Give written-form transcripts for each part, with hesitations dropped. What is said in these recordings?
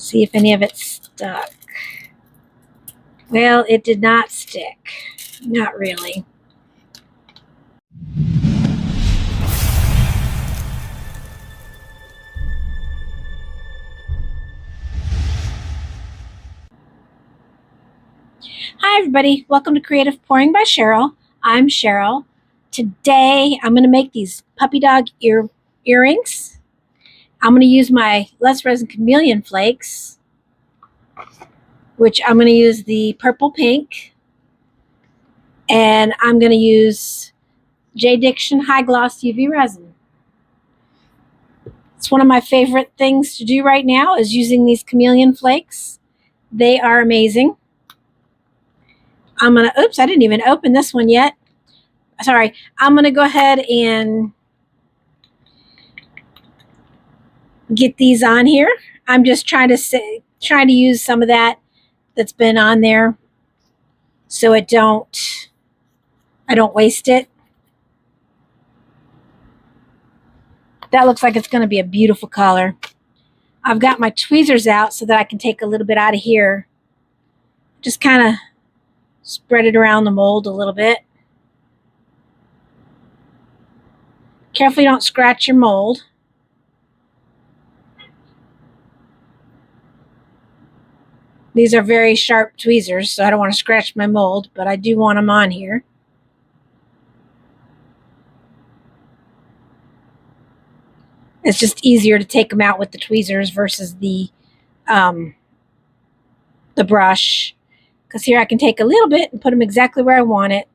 See if any of it stuck. Well, it did not stick. Not really. Hi everybody, welcome to Creative Pouring by Cheryl. I'm Cheryl. Today I'm going to make these puppy dog earrings. I'm going to use my Less Resin Chameleon Flakes, which I'm going to use the purple pink, and I'm going to use JDiction High Gloss UV Resin. It's one of my favorite things to do right now is using these Chameleon Flakes. They are amazing. I'm going to, oops, I didn't even open this one yet. Sorry. I'm going to go ahead and get these on here. I'm just trying to use some of that's been on there so I don't waste it. That looks like it's going to be a beautiful color. I've got my tweezers out so that I can take a little bit out of here. Just kind of spread it around the mold a little bit. Carefully don't scratch your mold. These are very sharp tweezers, so I don't want to scratch my mold, but I do want them on here. It's just easier to take them out with the tweezers versus the brush. Because here I can take a little bit and put them exactly where I want it.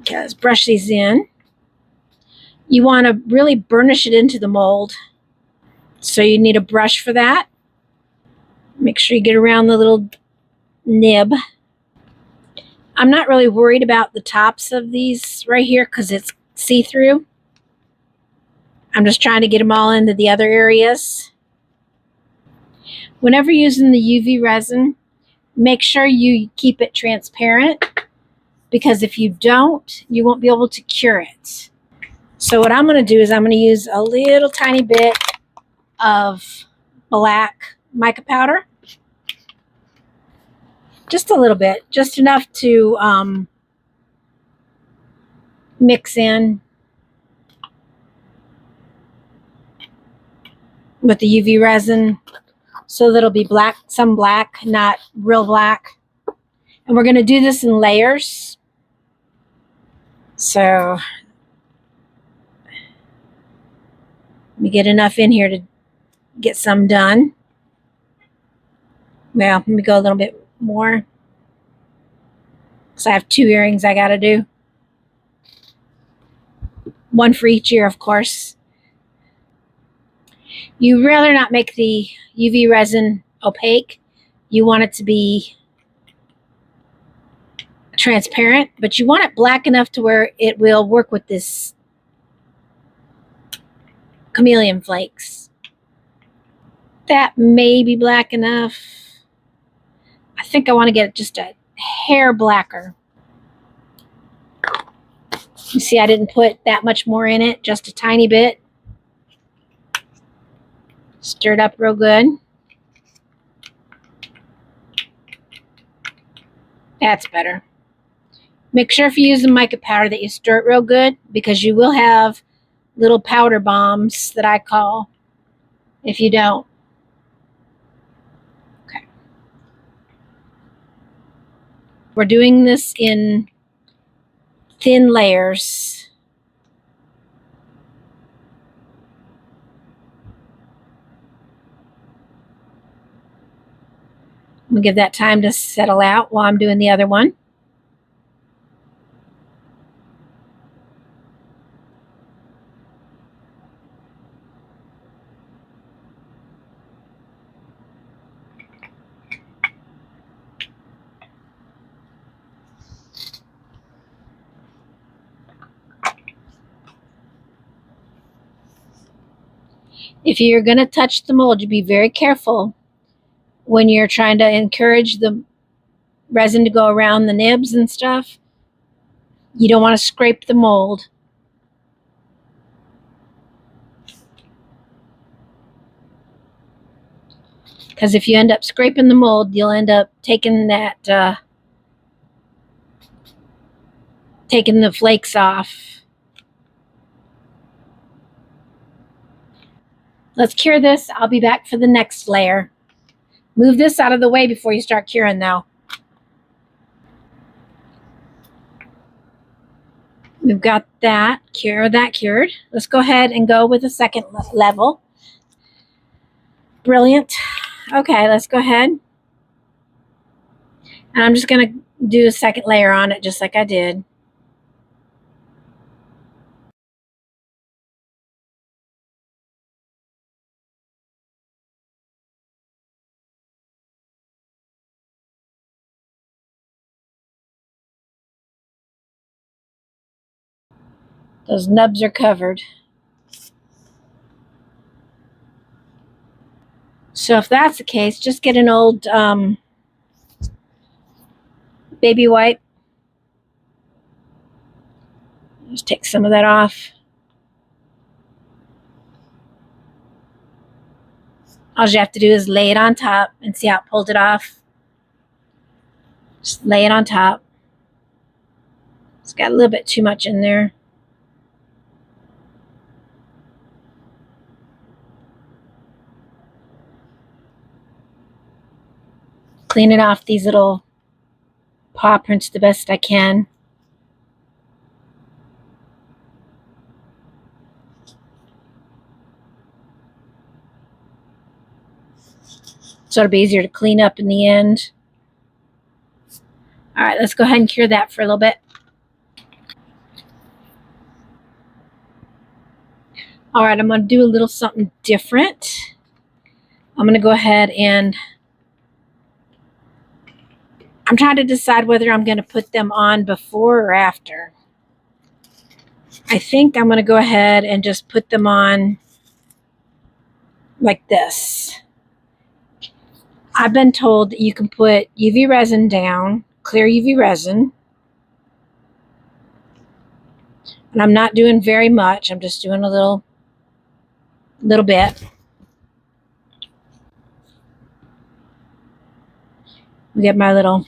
Okay, let's brush these in. You want to really burnish it into the mold. So you need a brush for that. Make sure you get around the little nib. I'm not really worried about the tops of these right here because it's see-through. I'm just trying to get them all into the other areas. Whenever using the UV resin, make sure you keep it transparent, because if you don't, you won't be able to cure it. So what I'm going to do is I'm going to use a little tiny bit of black mica powder. Just a little bit, just enough to mix in with the UV resin so that it'll be black, some black, not real black. And we're going to do this in layers. So let me get enough in here to get some done. Well, let me go a little bit more because I have 2 earrings I got to do. One for each ear, of course. You rather not make the UV resin opaque. You want it to be transparent, but you want it black enough to where it will work with this Chameleon Flakes. That may be black enough. I think I want to get it just a hair blacker. You see, I didn't put that much more in it, just a tiny bit. Stir it up real good. That's better. Make sure if you use the mica powder that you stir it real good, because you will have little powder bombs that I call if you don't. Okay. We're doing this in thin layers. I'm going to give that time to settle out while I'm doing the other one. If you're going to touch the mold, you be very careful when you're trying to encourage the resin to go around the nibs and stuff. You don't want to scrape the mold. Because if you end up scraping the mold, you'll end up taking that, taking the flakes off. Let's cure this. I'll be back for the next layer. Move this out of the way before you start curing though. We've got that cured. Let's go ahead and go with the second level. Brilliant. Okay, let's go ahead. And I'm just going to do a second layer on it just like I did. Those nubs are covered. So if that's the case, just get an old baby wipe. Just take some of that off. All you have to do is lay it on top and see how it pulled it off. Just lay it on top. It's got a little bit too much in there. Clean it off these little paw prints the best I can. So it'll be easier to clean up in the end. All right, let's go ahead and cure that for a little bit. All right, I'm going to do a little something different. I'm going to go ahead and I'm trying to decide whether I'm going to put them on before or after. I think I'm going to go ahead and just put them on like this. I've been told that you can put UV resin down, clear UV resin. And I'm not doing very much. I'm just doing a little bit. We get my little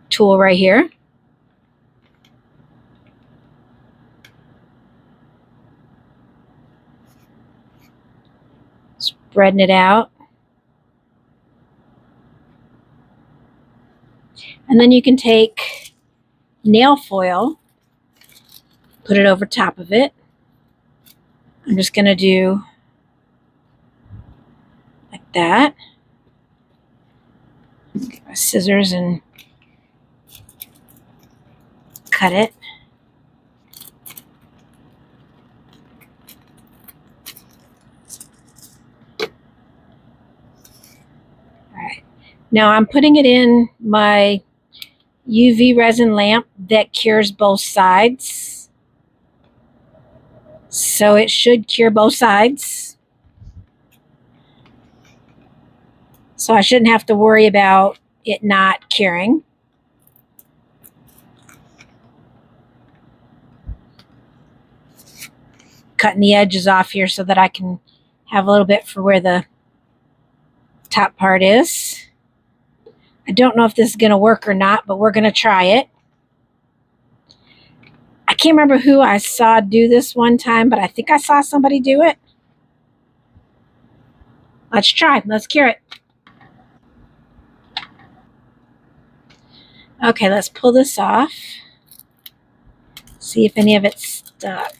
tool right here. Spreading it out. And then you can take nail foil, put it over top of it. I'm just going to do like that. Get my scissors and cut it. All right. Now I'm putting it in my UV resin lamp that cures both sides. So it should cure both sides. So I shouldn't have to worry about it not curing. Cutting the edges off here so that I can have a little bit for where the top part is. I don't know if this is going to work or not, but we're going to try it. I can't remember who I saw do this one time, but I think I saw somebody do it. Let's try. Let's cure it. Okay, let's pull this off. See if any of it stuck.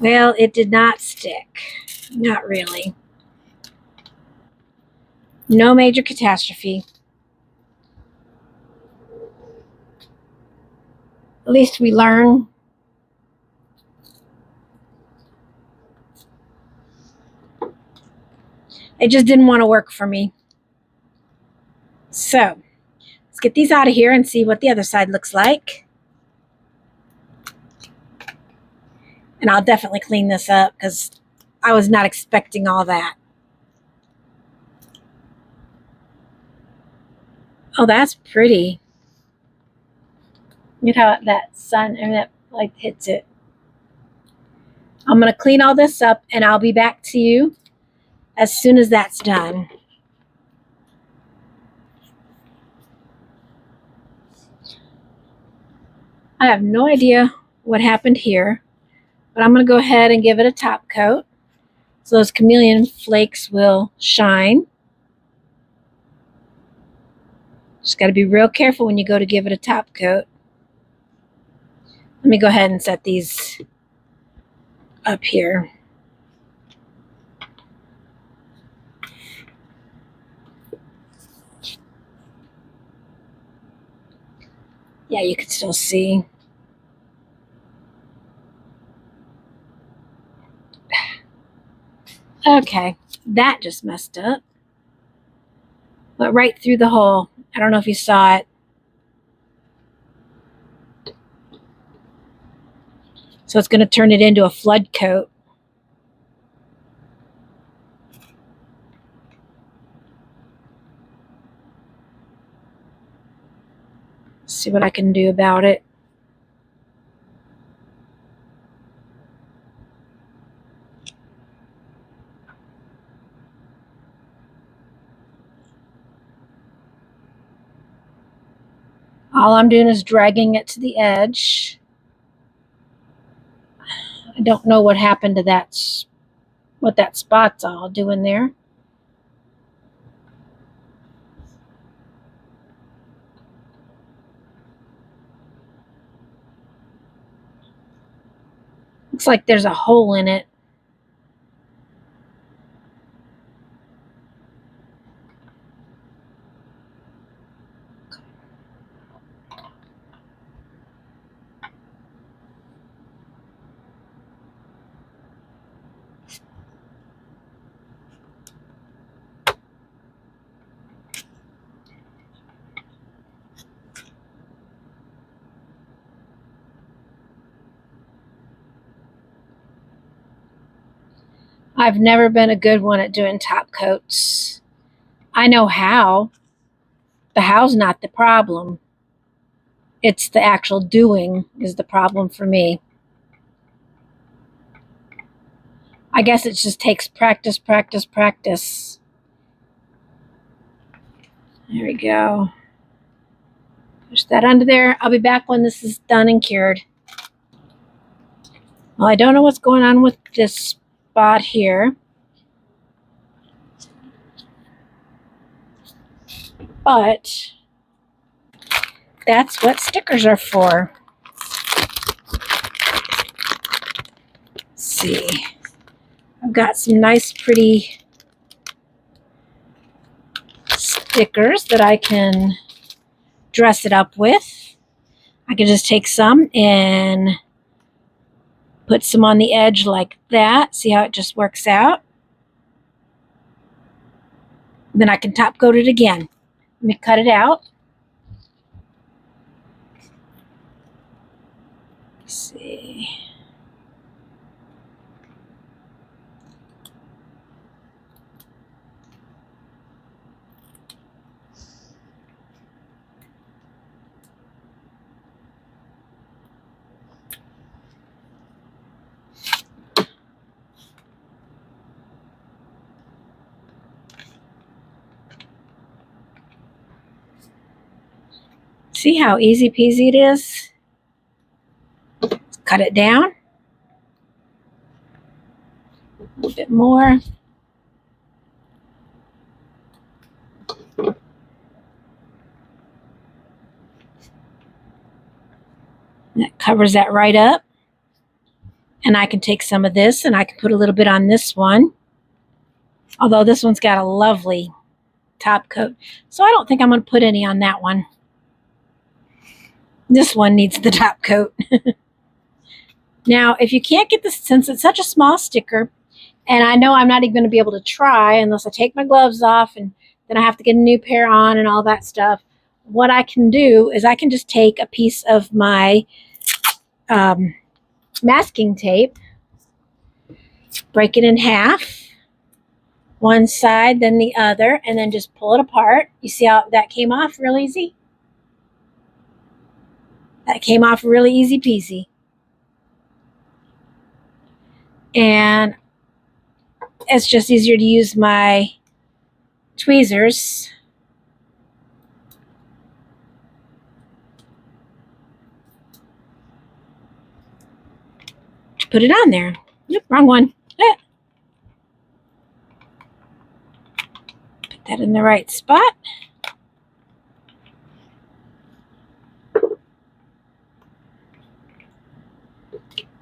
Well, it did not stick. Not really. No major catastrophe. At least we learn. It just didn't want to work for me. So, let's get these out of here and see what the other side looks like. And I'll definitely clean this up because I was not expecting all that. Oh, that's pretty. Look at how that sun, and that light hits it. I'm going to clean all this up, and I'll be back to you as soon as that's done. I have no idea what happened here, but I'm going to go ahead and give it a top coat so those chameleon flakes will shine. Just got to be real careful when you go to give it a top coat. Let me go ahead and set these up here. Yeah, you can still see. Okay, that just messed up. Went right through the hole. I don't know if you saw it. So it's going to turn it into a flood coat. See what I can do about it. All I'm doing is dragging it to the edge. I don't know what happened to that, what that spot's all doing there. Looks like there's a hole in it. I've never been a good one at doing top coats. I know how. The how's not the problem. It's the actual doing is the problem for me. I guess it just takes practice, practice, practice. There we go. Push that under there. I'll be back when this is done and cured. Well, I don't know what's going on with this spot here, but that's what stickers are for. Let's see. I've got some nice, pretty stickers that I can dress it up with. I can just take some and put some on the edge like that. See how it just works out? Then I can top coat it again. Let me cut it out. Let's see. See how easy peasy it is? Let's cut it down. A little bit more. That covers that right up. And I can take some of this and I can put a little bit on this one. Although this one's got a lovely top coat. So I don't think I'm going to put any on that one. This one needs the top coat. Now, if you can't get this, since it's such a small sticker, and I know I'm not even going to be able to try unless I take my gloves off and then I have to get a new pair on and all that stuff, what I can do is I can just take a piece of my masking tape, break it in half, one side, then the other, and then just pull it apart. You see how that came off real easy? That came off really easy peasy. And it's just easier to use my tweezers. To put it on there. Nope, wrong one. Put that in the right spot.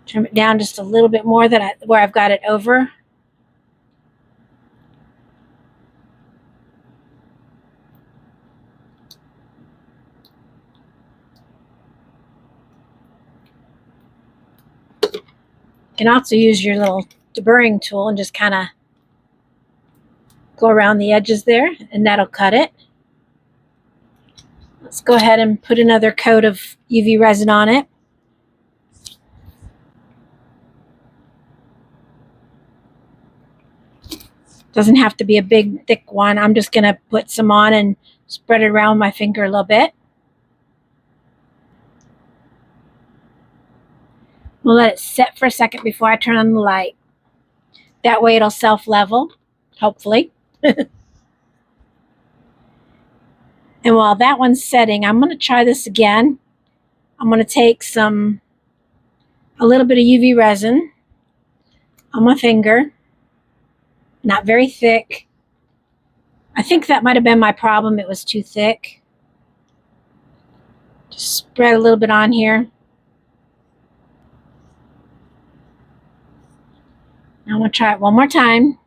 Trim it down just a little bit more where I've got it over. You can also use your little deburring tool and just kind of go around the edges there, and that'll cut it. Let's go ahead and put another coat of UV resin on it. Doesn't have to be a big, thick one. I'm just going to put some on and spread it around my finger a little bit. We'll let it set for a second before I turn on the light. That way it'll self-level, hopefully. And while that one's setting, I'm going to try this again. I'm going to take a little bit of UV resin on my finger. Not very thick. I think that might have been my problem. It was too thick. Just spread a little bit on here. I'm going to try it one more time.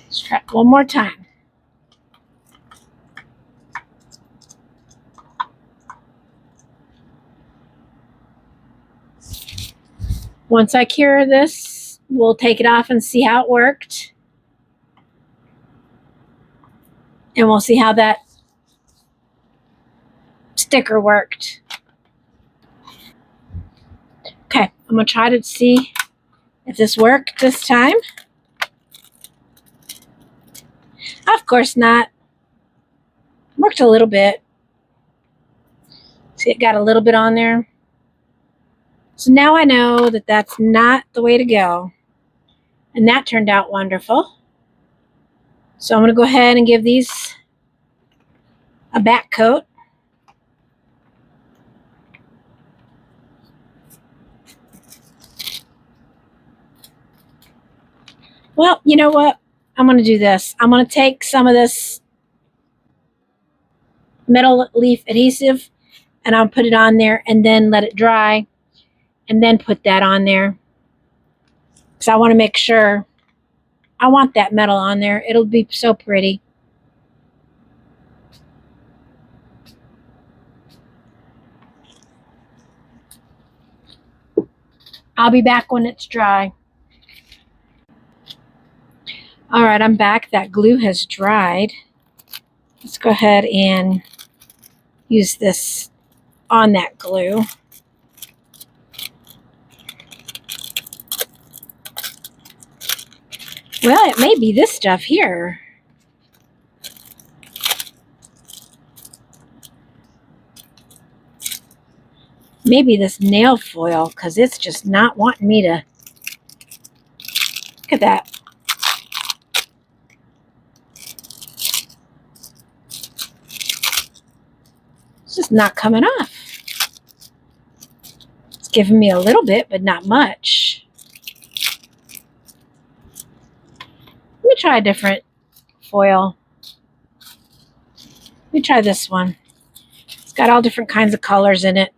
Let's try it one more time. Once I cure this, we'll take it off and see how it worked. And we'll see how that sticker worked. Okay, I'm going to try to see if this worked this time. Of course not. Worked a little bit. See, it got a little bit on there. So now I know that that's not the way to go. And that turned out wonderful. So I'm going to go ahead and give these a back coat. Well, you know what? I'm going to do this. I'm going to take some of this metal leaf adhesive and I'll put it on there and then let it dry and then put that on there. Because I want to make sure I want that metal on there. It'll be so pretty. I'll be back when it's dry. All right, I'm back. That glue has dried. Let's go ahead and use this on that glue. Well, it may be this stuff here. Maybe this nail foil, because it's just not wanting me to. Look at that. It's just not coming off. It's giving me a little bit, but not much. Let me try a different foil. Let me try this one. It's got all different kinds of colors in it.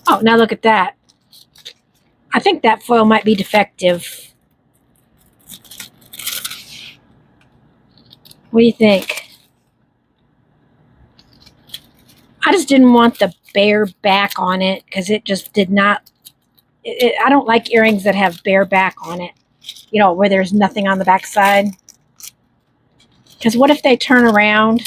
Oh, now look at that. I think that foil might be defective. What do you think? I just didn't want the bare back on it because it just did not. I don't like earrings that have bare back on it. You know, where there's nothing on the back side. Because what if they turn around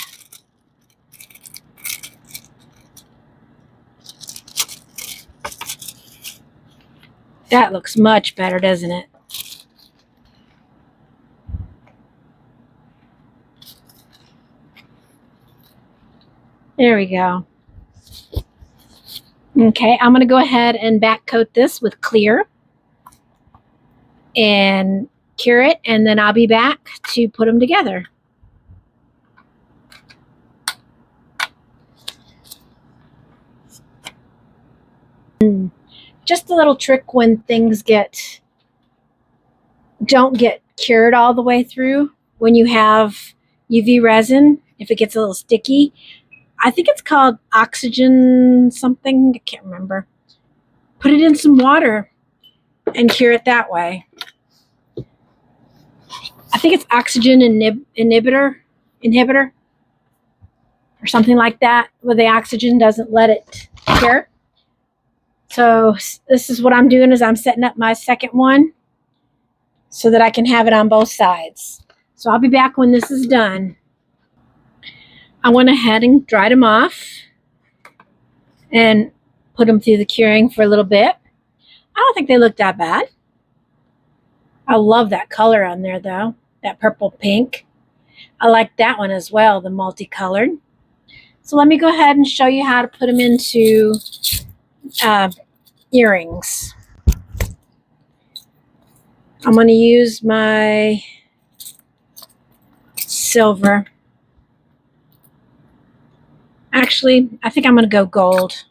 That looks much better, doesn't it? There we go. Okay, I'm going to go ahead and back coat this with clear and cure it, and then I'll be back to put them together. Just a little trick when things don't get cured all the way through. When you have UV resin, if it gets a little sticky, I think it's called oxygen something, I can't remember. Put it in some water and cure it that way. I think it's oxygen inhibitor or something like that, where the oxygen doesn't let it cure. So this is what I'm doing, is I'm setting up my second one so that I can have it on both sides. So I'll be back when this is done. I went ahead and dried them off and put them through the curing for a little bit. I don't think they look that bad. I love that color on there though, that purple pink. I like that one as well, the multicolored. So let me go ahead and show you how to put them into earrings. I'm going to use my silver. Actually, I think I'm going to go gold.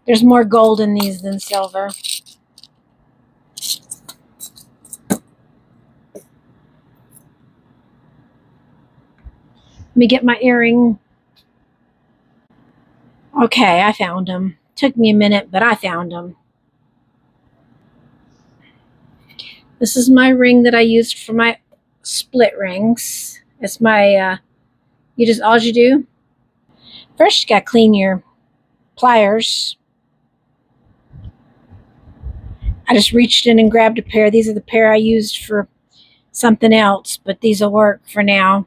There's more gold in these than silver. Let me get my earring. Okay, I found them. Took me a minute, but I found them. This is my ring that I used for my split rings. It's my, all you do, first you gotta clean your pliers. I just reached in and grabbed a pair. These are the pair I used for something else, but these will work for now.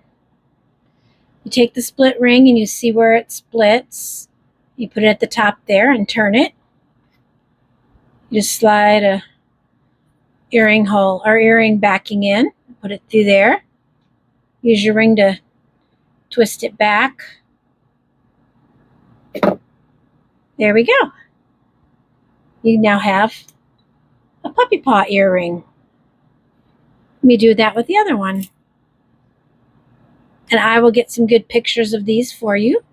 You take the split ring and you see where it splits. You put it at the top there and turn it. You just slide a earring hole or earring backing in, put it through there. Use your ring to twist it back. There we go. You now have a puppy paw earring. Let me do that with the other one. And I will get some good pictures of these for you.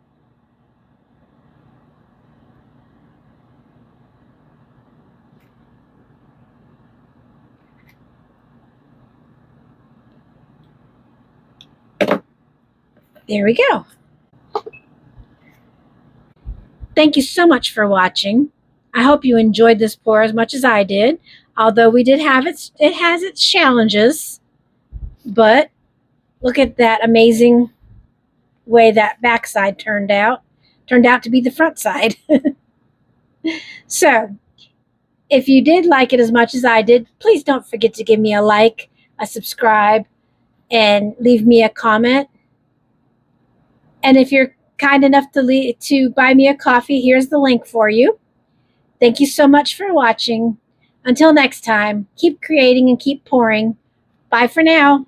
There we go. Thank you so much for watching. I hope you enjoyed this pour as much as I did. Although we did have it has its challenges. But look at that amazing way that backside turned out. Turned out to be the front side. So, if you did like it as much as I did, please don't forget to give me a like, a subscribe, and leave me a comment. And if you're kind enough to buy me a coffee, here's the link for you. Thank you so much for watching. Until next time, keep creating and keep pouring. Bye for now.